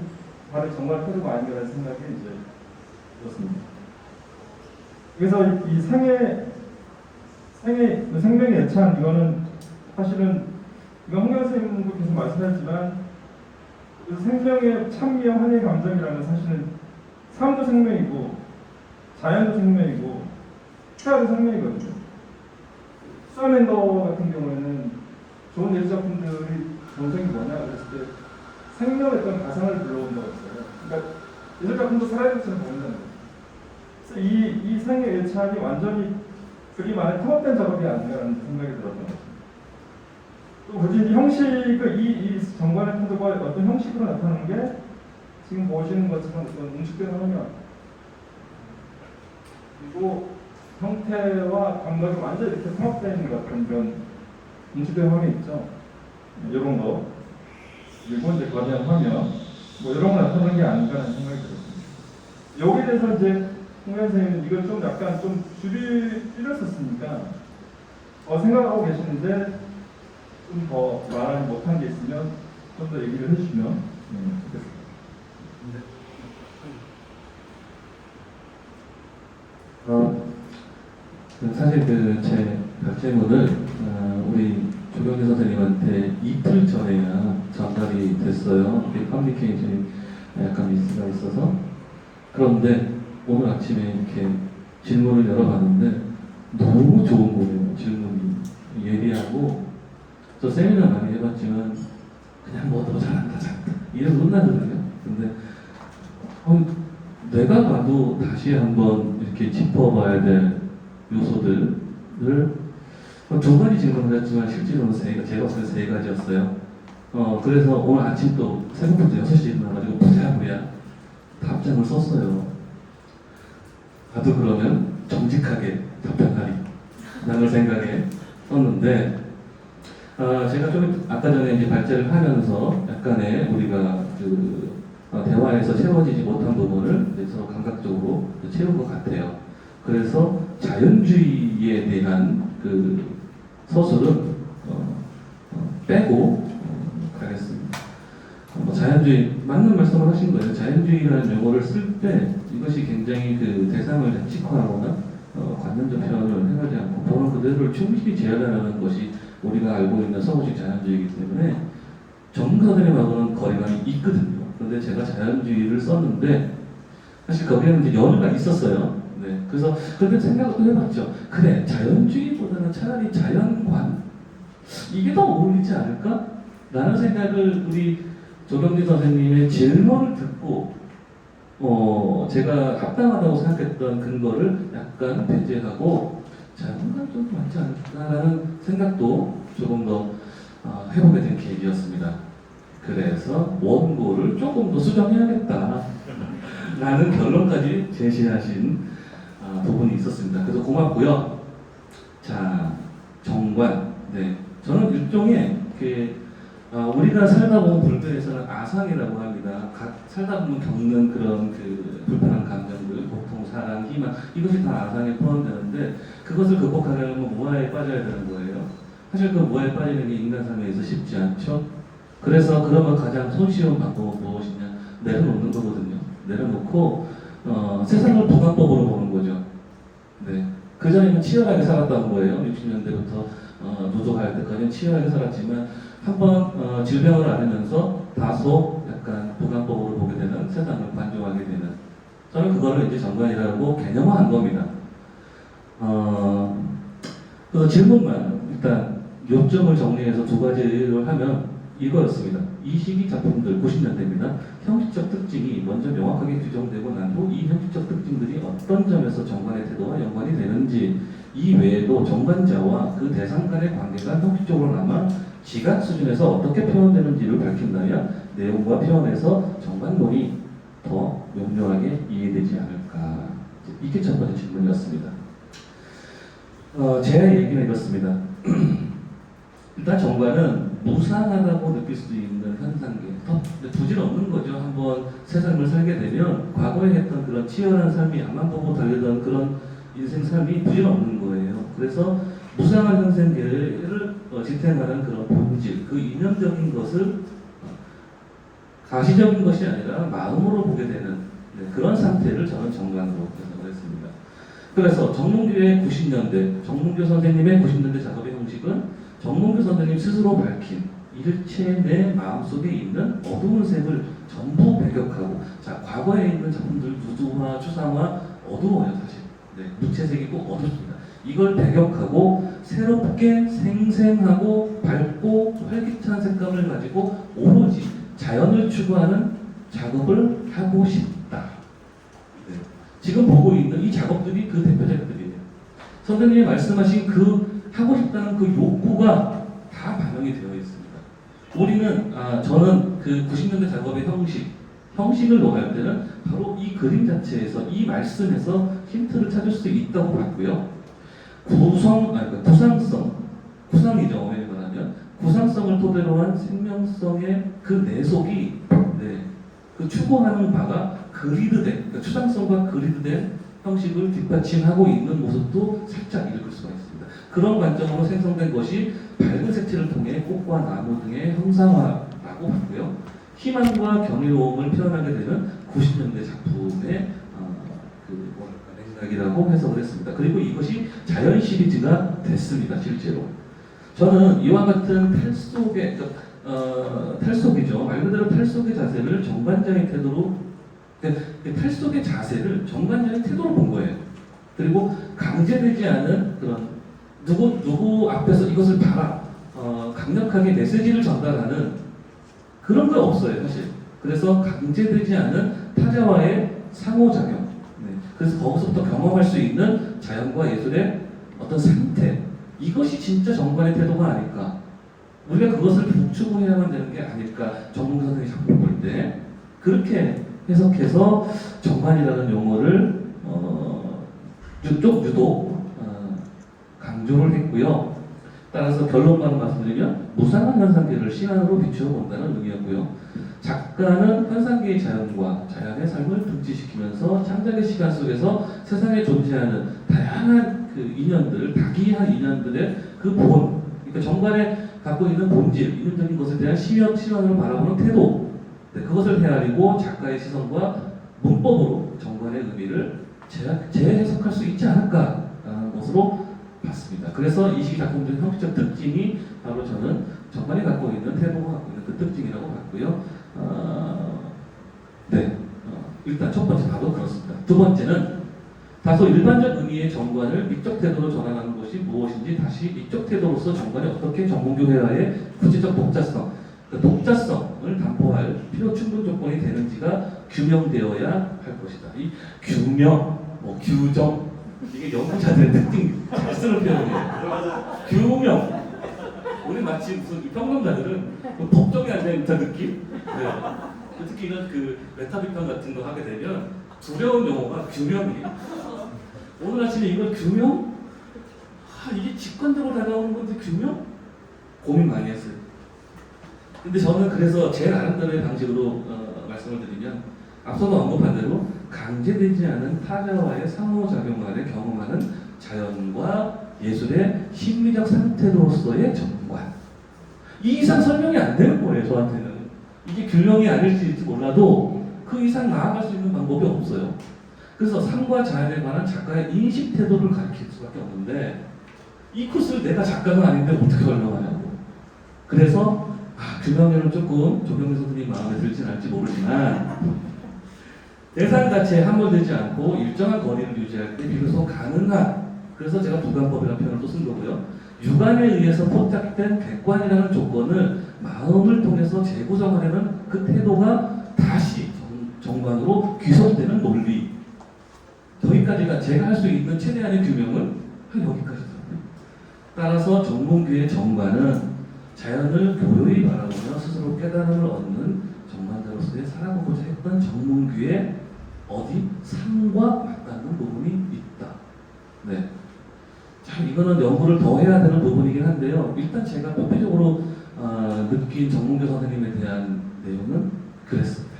다른 정말 태도가 아닌가라는 생각이 이제 들었습니다. 그래서 이 생명의 애찬 이거는 사실은 이거 홍경 선생님도 계속 말씀하셨지만 생명의 찬미와 환희의 감정이라는 사실은 삶도 생명이고 자연도 생명이고 태아도 생명이거든요. 수아맨더 같은 경우에는 좋은 예술 작품들이 본성이 뭐냐 그랬을 때 생명의 어떤 가상을 불러온다고 했어요. 그러니까 예술 작품도 살아있는 것처럼 보인다는 거예요. 그래서 이 생의 예찬이 완전히 그림 안에 통합된 작업이 아닌가라는 생각이 들었던 거죠. 또 굳이 형식을 이 정관의 태도가 어떤 형식으로 나타나는 게 지금 보시는 것처럼 어떤 응축된 화면 그리고 형태와 감각이 완전히 이렇게 통합되어 있는 것 같은 그런 응축된 화면 있죠. 이런 거 그리고 이제 거대한 화면 뭐 이런 거 나타나는 게 아닌가라는 생각이 들었습니다. 여기에 대해서 이제 홍경 선생님은 이걸 좀 약간 좀 줄였었으니까 생각하고 계시는데 좀 더 말하지 못한 게 있으면 좀 더 얘기를 해주시면 좋겠습니다. 사실 제 발제문을 우리 조경재 선생님한테 이틀 전에야 전달이 됐어요. 커뮤니케이션이 약간 미스가 있어서. 그런데 오늘 아침에 이렇게 질문을 열어봤는데 너무 좋은 거예요. 질문이 예리하고 저 세미나 많이 해봤지만 그냥 뭐 더 잘한다 이래서 끝나거든요. 근데 내가 봐도 다시 한번 이렇게 짚어봐야 될 요소들을 두 가지 질문을 했지만 실제로는 제가 봤을 때 세 가지였어요. 그래서 오늘 아침 또 새벽부터 6시에 일어나가지고 부랴부랴 답장을 썼어요. 나도 그러면 정직하게 답변하리 라는 생각에 썼는데 제가 좀 아까 전에 이제 발제를 하면서 약간의 우리가 대화에서 채워지지 못한 부분을 서로 감각적으로 채운 것 같아요. 그래서 자연주의에 대한 그 서술은 빼고 가겠습니다. 자연주의 맞는 말씀을 하신 거예요. 자연주의라는 용어를 쓸 때 이것이 굉장히 그 대상을 약직화하거나 관념적 표현을 해가지 않고 보는 그대로를 충실히 재현하는 것이 우리가 알고 있는 서구식 자연주의이기 때문에 전문가들의 말고는 거리가 있거든요. 그런데 제가 자연주의를 썼는데 사실 거기에는 이제 연유가 있었어요. 네, 그래서 그렇게 생각을 또 해봤죠. 그래, 자연주의보다는 차라리 자연관 이게 더 어울리지 않을까? 라는 생각을 우리 조경진 선생님의 질문을 듣고 제가 합당하다고 생각했던 근거를 약간 배제하고 자, 뭔가 좀 맞지 않을까라는 생각도 조금 더 해보게 된 계기였습니다. 그래서 원고를 조금 더 수정해야겠다 라는 결론까지 제시하신 부분이 있었습니다. 그래서 고맙고요. 자, 정관. 네, 저는 일종의 우리가 살다 보면 불교에서는 아상이라고 합니다. 살다 보면 겪는 그런 불편한 감정들, 고통, 사랑, 희망 이것이 다 아상에 포함되는데 그것을 극복하려면 무아에 빠져야 되는 거예요. 사실 그 무아에 빠지는 게 인간 삶에서 쉽지 않죠. 그래서 그러면 가장 손쉬운 방법은 무엇이냐? 내려놓는 거거든요. 내려놓고 세상을 부관법으로 보는 거죠. 네. 그 전에는 치열하게 살았다는 거예요. 60년대부터 노조할 때까지는 치열하게 살았지만 한번 질병을 앓으면서 다소 약간 부관법으로 보게 되는 세상을 관조하게 되는 저는 그거를 이제 정관이라고 개념화한 겁니다. 그래서 질문만 일단 요점을 정리해서 두 가지를 하면 이거였습니다. 이 시기 작품들 90년대입니다. 형식적 특징이 먼저 명확하게 규정되고 난 후 이 형식적 특징들이 어떤 점에서 정관의 태도와 연관이 되는지 이 외에도 정관자와 그 대상 간의 관계가 형식적으로나마 지각 수준에서 어떻게 표현되는지를 밝힌다면 내용과 표현에서 정관론이 더 명료하게 이해되지 않을까. 이게 첫 번째 질문이었습니다. 제 얘기는 이렇습니다. 일단 정관은 무상하다고 느낄 수 있는 현상계, 부질없는 거죠. 한번 세상을 살게 되면 과거에 했던 그런 치열한 삶이 앞만 보고 달리던 그런 인생 삶이 부질없는 거예요. 그래서 무상한 현상계를 지탱하는 그런 본질, 그 이념적인 것을 가시적인 것이 아니라 마음으로 보게 되는 그런 상태를 저는 정관으로 해석을 했습니다. 그래서 정몽규의 90년대, 정몽규 선생님의 90년대 작업의 형식은 정몽규 선생님 스스로 밝힌 일체 내 마음속에 있는 어두운 색을 전부 배격하고 자 과거에 있는 작품들 누드화, 추상화 어두워요 사실. 네, 무채색이고 어둡습니다. 이걸 배격하고 새롭게 생생하고 밝고 활기찬 색감을 가지고 오로지 자연을 추구하는 작업을 하고 싶다. 네. 지금 보고 있는 이 작업들이 그 대표작들이에요. 선생님이 말씀하신 그 하고 싶다는 그 욕구가 다 반영이 되어 있습니다. 우리는 저는 그 90년대 작업의 형식을 논할 때는 바로 이 그림 자체에서 이 말씀에서 힌트를 찾을 수 있다고 봤고요. 구상성, 구상이죠. 오늘 말하면 구상성을 토대로 한 생명성의 그 내속이 그 추구하는 바가 그리드된, 그러니까 추상성과 그리드된 형식을 뒷받침하고 있는 모습도 살짝 읽을 수가 있습니다. 그런 관점으로 생성된 것이 밝은 색채를 통해 꽃과 나무 등의 형상화라고 봤고요. 희망과 경이로움을 표현하게 되는 90년대 작품의 맥락이라고 해석을 했습니다. 그리고 이것이 자연 시리즈가 됐습니다. 실제로. 저는 이와 같은 탈속이죠. 말 그대로 탈속의 자세를 정관자의 태도로 탈속의 자세를 정관자의 태도로 본 거예요. 그리고 강제되지 않은 그런 누구 앞에서 이것을 봐라 강력하게 메시지를 전달하는 그런 거 없어요 사실. 그래서 강제되지 않은 타자와의 상호작용. 그래서 거기서부터 경험할 수 있는 자연과 예술의 어떤 상태, 이것이 진짜 정관의 태도가 아닐까. 우리가 그것을 북추구해야만 되는 게 아닐까. 정몽규 선생님이 작품 볼 때 그렇게 해석해서 정관이라는 용어를 유독 강조를 했고요. 따라서 결론만 말씀드리면 무상한 현상계를 시간으로 비추어 본다는 의미였고요. 작가는 현상계의 자연과 자연의 삶을 등지시키면서 창작의 시간 속에서 세상에 존재하는 다양한 그 인연들, 다기한 인연들의 그 본, 그러니까 정관에 갖고 있는 본질, 이념적인 것에 대한 시선을 바라보는 태도, 그것을 헤아리고 작가의 시선과 문법으로 정관의 의미를 재해석할 수 있지 않을까라는 것으로 봤습니다. 그래서 이 시기 작품들의 형식적 특징이 바로 저는 정관이 갖고 있는 태도가 갖고 있는 그 특징이라고 봤고요. 일단 첫 번째 바로 그렇습니다. 두 번째는 다소 일반적 의미의 정관을 미적 태도로 전환하는 것이 무엇인지 다시 미적 태도로서 정관이 어떻게 정몽규 회화의 구체적 독자성, 그 독자성을 담보할 필요 충분 조건이 되는지가 규명되어야 할 것이다. 이 규명, 규정, 이게 연구자들의 특징 잘 쓰는 표현이에요. 규명. 우리 마치 무슨 평론가들은 뭐 법정이 안 되는 듯한 느낌? 네. 특히 이런 그 메타 비평 같은 거 하게 되면 두려운 용어가 규명이에요. 오늘 아침에 이걸 규명? 이게 직관적으로 다가오는 건데 규명? 고민 많이 했어요. 근데 저는 그래서 제 나름대로의 방식으로 말씀을 드리면 앞서도 언급한 대로 강제되지 않은 타자와의 상호작용 간에 경험하는 자연과 예술의 심리적 상태로서의 정관. 이 이상 설명이 안 되는 거예요, 저한테는. 이게 규명이 아닐지 몰라도 그 이상 나아갈 수 있는 방법이 없어요. 그래서 삶과 자연에 관한 작가의 인식 태도를 가르칠 수밖에 없는데 이 코스를 내가 작가가 아닌데 어떻게 설명하냐고. 그래서 규명에는 조금 조경래 선생님 마음에 들지는 않을지 모르지만 대상 자체에 함몰되지 않고 일정한 거리를 유지할 때 비로소 가능한, 그래서 제가 부관법이라는 표현을 또 쓴 거고요. 유관에 의해서 포착된 객관이라는 조건을 마음을 통해서 재구성하려는 그 태도가 다시 정관으로 귀속되는 논리. 여기까지가 제가 할 수 있는 최대한의 규명은 여기까지입니다. 따라서 정문교의 정관은 자연을 교묘히 바라보며 스스로 깨달음을 얻는 정관자로서의 살아보고자 했던 정문교의 삶과 맞닿는 부분이 있다. 네. 참 이거는 연구를 더 해야 되는 부분이긴 한데요. 일단 제가 표피적으로 느낀 정문교 선생님에 대한 내용은 그랬습니다.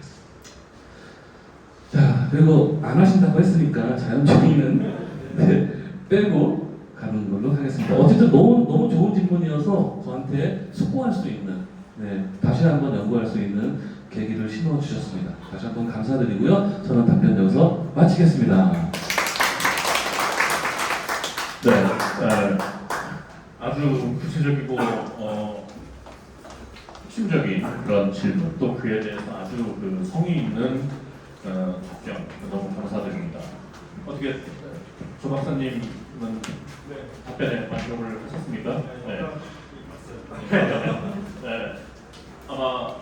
자, 그리고 안 하신다고 했으니까 자연주의는 빼고 가는 걸로 하겠습니다. 어쨌든 너무 좋은 질문이어서 저한테 숙고할 수 있는, 다시 한번 연구할 수 있는 계기를 심어 주셨습니다. 다시 한번 감사드리고요. 저는 답변 여기서 마치겠습니다. 네, 아주 구체적이고 핵심적인 그런 질문, 또 그에 대해서 아주 그 성의 있는 답변 너무 감사드립니다. 어떻게 조 박사님은 답변에 만족을 하셨습니까? 네. 아마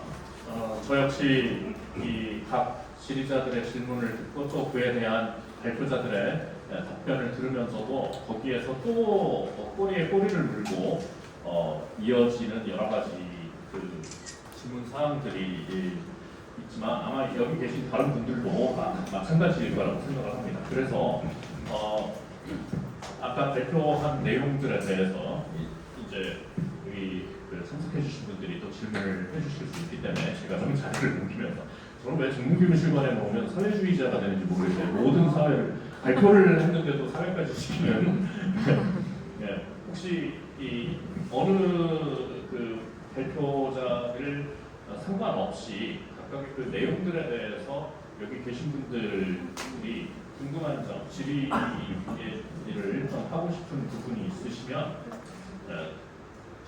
저 역시 이 각 지리자들의 질문을 듣고 또 그에 대한 발표자들의 답변을 들으면서도 거기에서 또 꼬리에 꼬리를 물고 이어지는 여러 가지 그 질문 사항들이 있지만 아마 여기 계신 다른 분들도 마찬가지일 거라고 생각을 합니다. 그래서 아까 발표한 내용들에 대해서 이제 우리 참석해 주신 분들이 또 질문을 해주실 수 있기 때문에 제가 좀 자리를 옮기면서 저는 왜 정문교육실관에 오면 사회주의자가 되는지 모르겠어요. 모든 사회를 발표를 했는데도 사회까지 시키면 혹시 이 어느 그 발표자들 상관없이 각각의 그 내용들에 대해서 여기 계신 분들이 궁금한 점, 질의를 하고 싶은 부분이 있으시면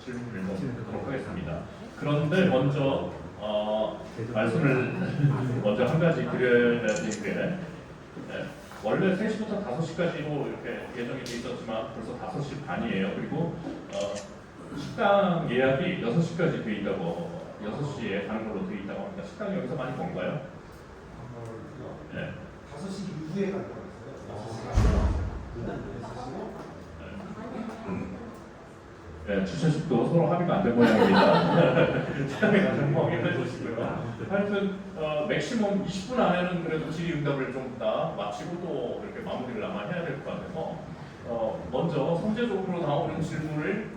질문을 드리도록 하겠습니다. 그런데 먼저 말씀을 먼저 한 가지 드려야 되는 게 원래 3시부터 5시까지로 이렇게 예정이 돼 있었지만 벌써 5시 반이에요. 그리고 식당 예약이 6시까지 돼 있다고 6시에 가는 걸로 돼 있다고 합니다. 식당이 여기서 많이 먼가요? 5시 이후에 갈 거였어요. 주최측도 서로 합의가 안 된 모양입니다. 식당에 가장 포함해 주시고요. 하여튼 맥시멈 20분 안에는 그래도 질의응답을 좀 다 마치고 또 이렇게 마무리를 아마 해야 될 것 같아서 먼저 선제적으로 나오는 질문을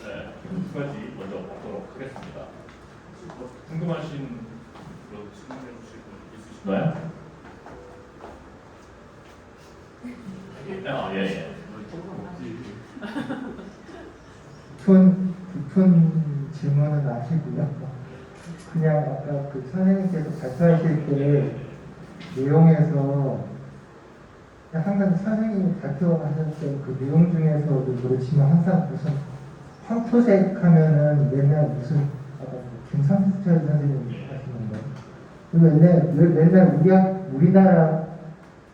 두 가지 먼저 받도록 하겠습니다. 궁금하신 질문해 주실 분 있으신가요? 예. 깊은 질문은 아니고요. 그냥 아까 그 선생님께서 발표하실 때 내용에서 항상 선생님이 발표하셨던 그 내용 중에서도 그렇지만 항상 무슨 황토색 하면은 맨날 무슨 김상철 선생님이 하시는 거예요. 그리고 맨날 우리나라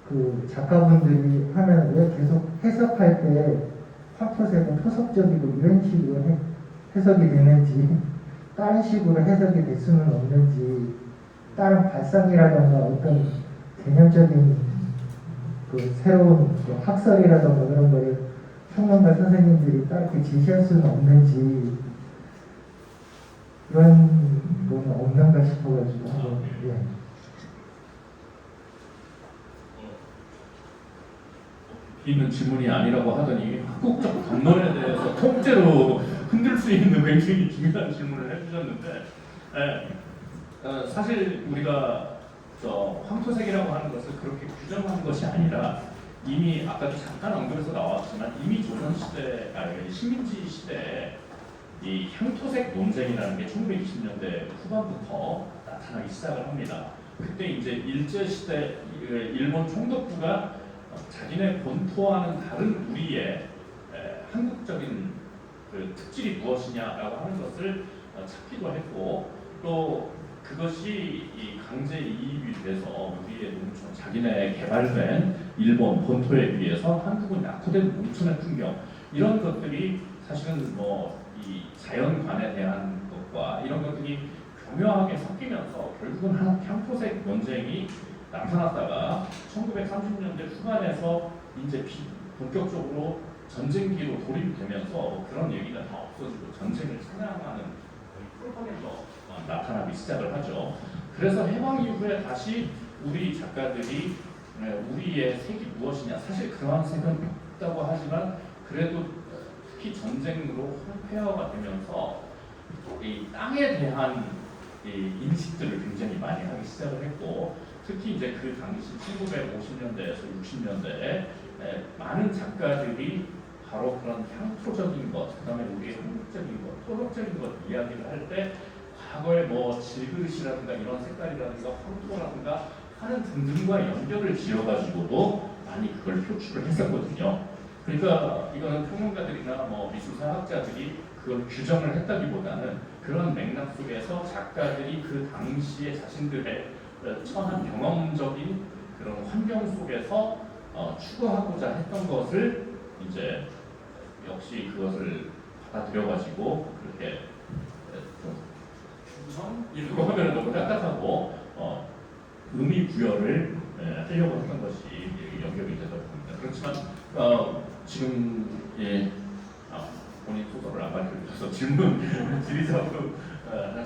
그 작가분들이 하면 왜 계속 해석할 때 황토색은 토속적이고 이런 식으로 해석이 되는지 다른 식으로 해석이 될 수는 없는지, 다른 발상이라던가 어떤 개념적인 그 새로운 그 학설이라던가 그런 거를 평론가 선생님들이 따로 제시할 수는 없는지, 그런 건 없는가 싶어가지고 한번, 예. 있는 질문이 아니라고 하더니 한국적 담론에 대해서 통째로 흔들 수 있는 굉장히 중요한 질문을 해주셨는데, 사실 우리가 황토색이라고 하는 것을 그렇게 규정한 것이 아니라 이미 아까도 잠깐 언급해서 나왔지만 이미 조선시대, 식민지 시대에 이 향토색 논쟁이라는 게 1920년대 후반부터 나타나기 시작을 합니다. 그때 이제 일제 시대 일본 총독부가 자기네 본토와는 다른 우리의 한국적인 그 특질이 무엇이냐라고 하는 것을 찾기도 했고, 또 그것이 이 강제 이입이 돼서 우리의 농촌, 자기네 개발된 일본 본토에 비해서 한국은 낙후된 농촌의 풍경, 이런 것들이 사실은 뭐 이 자연관에 대한 것과 이런 것들이 교묘하게 섞이면서 결국은 향토색 논쟁이 나타났다가 1930년대 후반에서 이제 본격적으로 전쟁기로 돌입되면서 그런 얘기가 다 없어지고 전쟁을 찬양하는 프로파간다가 나타나기 시작을 하죠. 그래서 해방 이후에 다시 우리 작가들이 우리의 색이 무엇이냐, 사실 그러한 색은 없다고 하지만 그래도 특히 전쟁으로 폐허가 되면서 이 땅에 대한 이 인식들을 굉장히 많이 하기 시작을 했고, 특히 이제 그 당시 1950년대에서 60년대에 많은 작가들이 바로 그런 향토적인 것, 그다음에 우리의 한국적인 것, 토속적인 것 이야기를 할 때 과거에 뭐 질그릇이라든가 이런 색깔이라든가 황토라든가 하는 등등과 연결을 지어가지고도 많이 그걸 표출을 했었거든요. 그러니까 이거는 평론가들이나 뭐 미술사학자들이 그걸 규정을 했다기보다는 그런 맥락 속에서 작가들이 그 당시에 자신들의 처한 경험적인 그런 환경 속에서 추구하고자 했던 것을 이제 역시 그것을 받아들여가지고 그렇게 이라고 하면 너무 딱딱하고 의미 부여를 하려고 했던 것이 연결이 되다 봅니다. 그렇지만 지금 본인 소설을 안 밝혀주셔서 질문 드리자고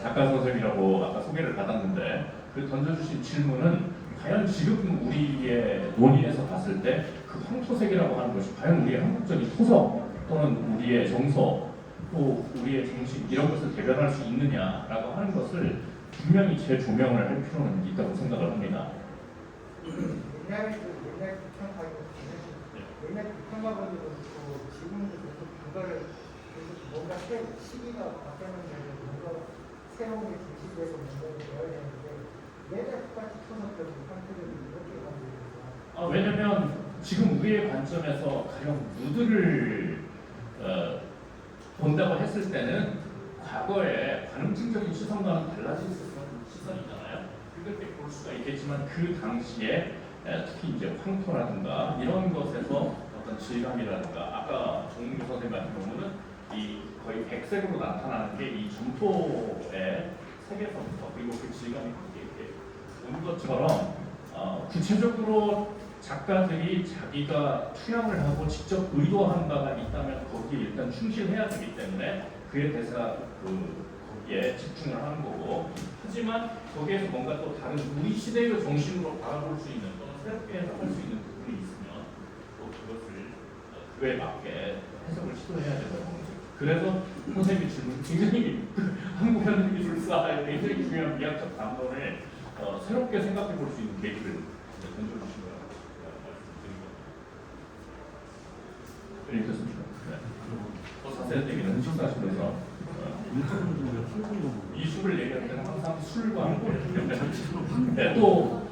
작가 선생님이라고 아까 소개를 받았는데, 그 던져주신 질문은 과연 지금 우리의 논의에서 봤을 때 그 황토색이라고 하는 것이 과연 우리의 한국적인 토속 또는 우리의 정서 또 우리의 정신 이런 것을 대변할 수 있느냐라고 하는 것을 분명히 재조명을 할 필요는 있다고 생각을 합니다. 옛날 북한가가지고 지금도 계속 그거를 계속 뭔가 시기가 바뀌었는데 뭔가 새로운 게 제시돼서 뭔가 되어야 되는데 왜 똑같이 토속적인 상태들이 이렇게 가지고 있어요? 왜냐면 지금 우리의 관점에서 가령 무드를 본다고 했을 때는 과거에 관음증적인 시선과는 달라진 시선이잖아요. 그렇게 볼 수가 있겠지만 그 당시에 특히 이제 황토라든가 이런 것에서 어떤 질감이라든가 아까 정문규 선생님 같은 경우는 이 거의 백색으로 나타나는 게 이 점토의 색에서부터 그리고 그 질감이 이렇게 온 것처럼 구체적으로 작가들이 자기가 투영을 하고 직접 의도한 바가 있다면 거기에 일단 충실해야 되기 때문에 그에 대해서 거기에 집중을 하는 거고, 하지만 거기에서 뭔가 또 다른 우리 시대의 정신으로 바라볼 수 있는 또는 새롭게 해석할 수 있는 부분이 있으면 또 그것을 그에 맞게 해석을 시도해야 된다고 합니다. 그래서 선생님의 질문 굉장히 한국 현대미술사의 굉장히 중요한 미학적 담론을 새롭게 생각해 볼 수 있는 계기를 던져주신 거라고 말씀드립니다. 더 자세한 얘기는 식사하시면서 이 술을 얘기할 때는 항상 술과 함께 네, 또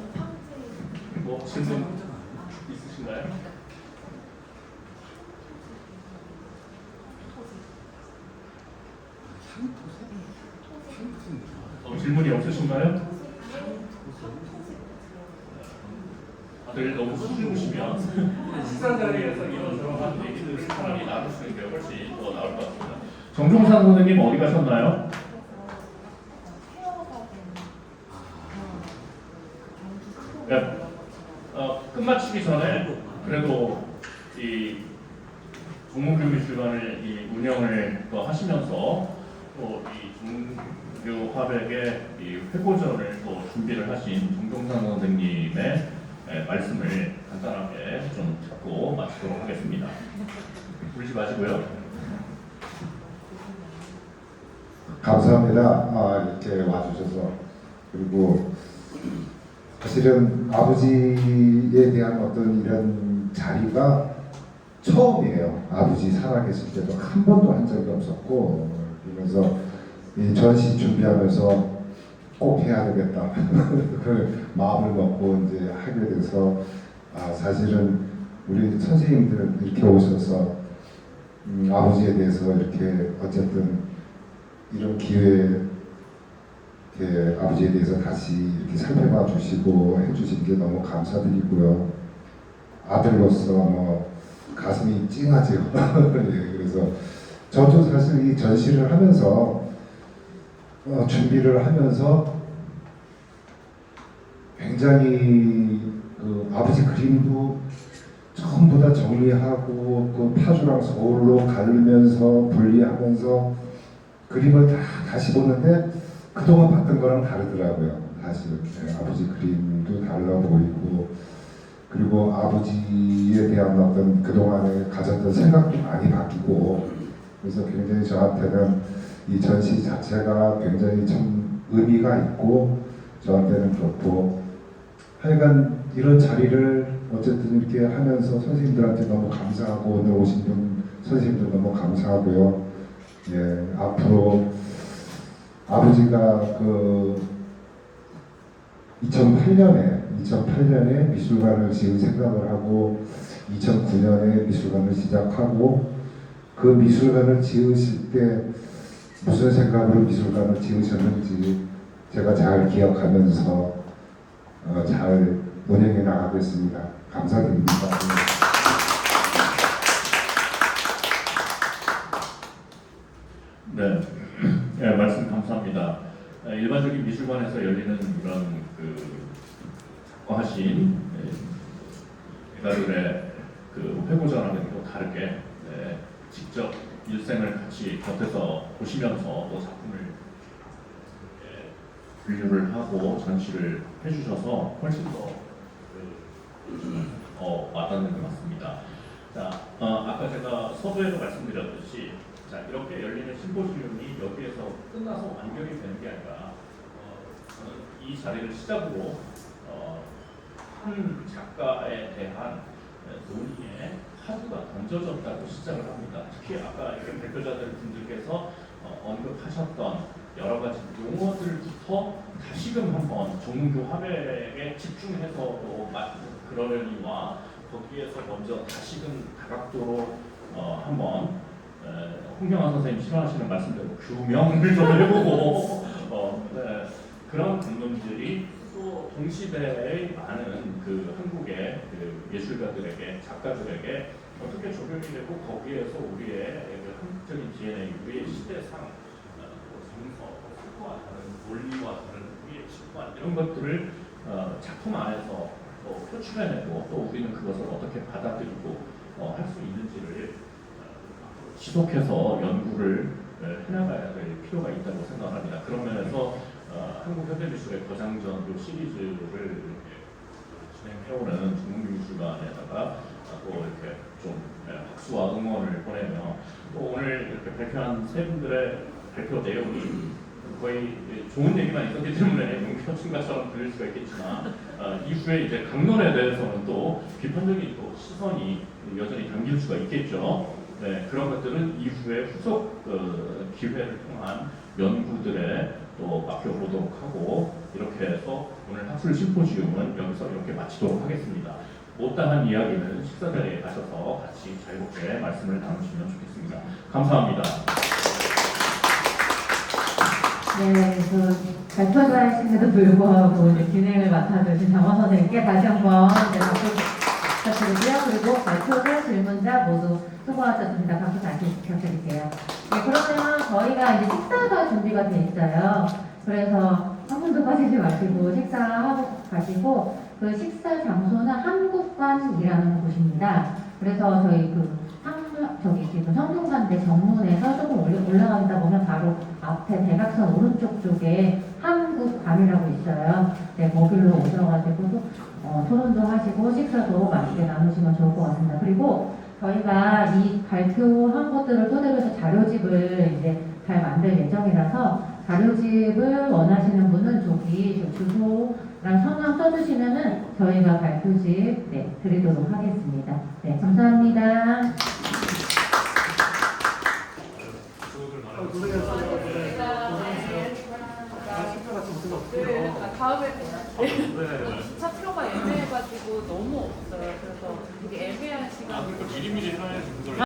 뭐 질문 있으신가요? 질문이 없으신가요? 다들 너무 수줍으시면 식사 자리에서 이런저런 얘기들을 차라리 나눌 수 있는 게 훨씬 더 나을 것 같습니다. 정종산 선생님 어디 가셨나요? 네. 끝마치기 전에 그래도 이 종문교미술관을 이 운영을 또 하시면서 또 이 종교화백의 이 회고전을 또 준비를 하신 정종상 선생님의 말씀을 간단하게 좀 듣고 마치도록 하겠습니다. 울지 마시고요. 감사합니다. 이렇게 와주셔서. 그리고 사실은 아버지에 대한 어떤 이런 자리가 처음이에요. 아버지 살아계실 때도 한 번도 한 적이 없었고, 그러면서 이 전시 준비하면서 꼭 해야 되겠다 그 마음을 먹고 이제 하게 돼서 사실은 우리 선생님들 이렇게 오셔서 아버지에 대해서 이렇게 어쨌든 이런 기회에 이렇게 아버지에 대해서 다시 이렇게 살펴봐 주시고 해주신 게 너무 감사드리고요. 아들로서 뭐 가슴이 찡하죠. 예, 그래서 저도 사실 이 전시를 하면서 준비를 하면서 굉장히 그 아버지 그림도 전부 다 정리하고 그 파주랑 서울로 갈면서 분리하면서 그림을 다시 보는데 그동안 봤던 거랑 다르더라고요. 사실 아버지 그림도 달라 보이고 그리고 아버지에 대한 어떤 그동안에 가졌던 생각도 많이 바뀌고 그래서 굉장히 저한테는 이 전시 자체가 굉장히 참 의미가 있고 저한테는 그렇고 하여간 이런 자리를 어쨌든 이렇게 하면서 선생님들한테 너무 감사하고 오늘 오신 분 선생님들 너무 감사하고요. 예, 앞으로 아버지가 그 2008년에 미술관을 지을 생각을 하고 2009년에 미술관을 시작하고 그 미술관을 지으실 때 무슨 생각으로 미술관을 지으셨는지 제가 잘 기억하면서 잘 운영해 나가겠습니다. 감사드립니다. 네, 네, 말씀 감사합니다. 일반적인 미술관에서 열리는 이런 그 작가하신 대가들의 그 회고전하고는 또 다르게 직접 일생을 같이 곁에서 보시면서 또 작품을 분류를 하고 전시를 해주셔서 훨씬 더 와닿는 것 같습니다. 자, 아까 제가 서두에도 말씀드렸듯이 자, 이렇게 열리는 심포지움이 여기에서 끝나서 완결이 되는 게 아니라 저는 이 자리를 시작으로 한 작가에 대한 논의에 카드가 던져졌다고 시작을 합니다. 특히 아까 이렇게 발표자들 분들께서 언급하셨던 여러 가지 용어들부터 다시금 한번 종교 화백에 집중해서 또 그러려니와 거기에서 먼저 다시금 다각도로 한번 홍경환 선생님 싫어하시는 말씀대로 규명을 좀 해보고 그런 부분들이 또 동시대의 많은 그 한국의 그 예술가들에게 작가들에게 어떻게 적용이 되고 거기에서 우리의 그 한국적인 DNA, 우리의 시대상 정서, 사고와 다른 논리와 다른 우리의 직관 이런 것들을 작품 안에서 또 표출해내고 또 우리는 그것을 어떻게 받아들이고 할 수 있는지를 지속해서 연구를 해나가야 될 필요가 있다고 생각합니다. 그런 면에서 한국 현대미술의 거장전 요 시리즈를 진행해오는 중국미술관에다가 또 이렇게 좀 박수와 응원을 보내며 또 오늘 이렇게 발표한 세 분들의 발표 내용이 거의 좋은 얘기만 있었기 때문에 용표충가처럼 들릴 수가 있겠지만 이후에 이제 강론에 대해서는 또 비판적인 또 시선이 여전히 담길 수가 있겠죠. 네, 그런 것들은 이후에 후속 기회를 통한 연구들에 또 맡겨보도록 하고 이렇게 해서 오늘 학술 심포지움은 여기서 이렇게 마치도록 하겠습니다. 못다한 이야기는 식사 자리에 가셔서 같이 자유롭게 말씀을 나누시면 좋겠습니다. 감사합니다. 네, 발표자이신데도 불구하고 이제 진행을 맡아주신 장원 선생님께 다시 한번 박수 부탁드리고요. 그리고 발표자, 질문자 모두 수고하셨습니다. 박수 다시 부탁드릴게요. 네, 그러면 저희가 이제 식사가 준비가 돼 있어요. 그래서 한 분도 빠지지 마시고 식사하고 가시고 그 식사 장소는 한국관이라는 곳입니다. 그래서 저희 저기 지금 성균관대 정문에서 조금 올라가다 보면 바로 앞에 대각선 오른쪽 쪽에 한국관이라고 있어요. 네, 거기로 오셔가지고 토론도 하시고 식사도 맛있게 나누시면 좋을 것 같습니다. 그리고 저희가 이 발표한 것들을 토대로 해서 자료집을 이제 잘 만들 예정이라서 자료집을 원하시는 분은 저기 저 주소랑 성함 써주시면은 저희가 발표집 드리도록 하겠습니다. 네, 감사합니다. 다음에 차표가 애매해가지고 너무 없어요. 그래서 되게 애매한 시간. 미리미리 해놔야지 그걸.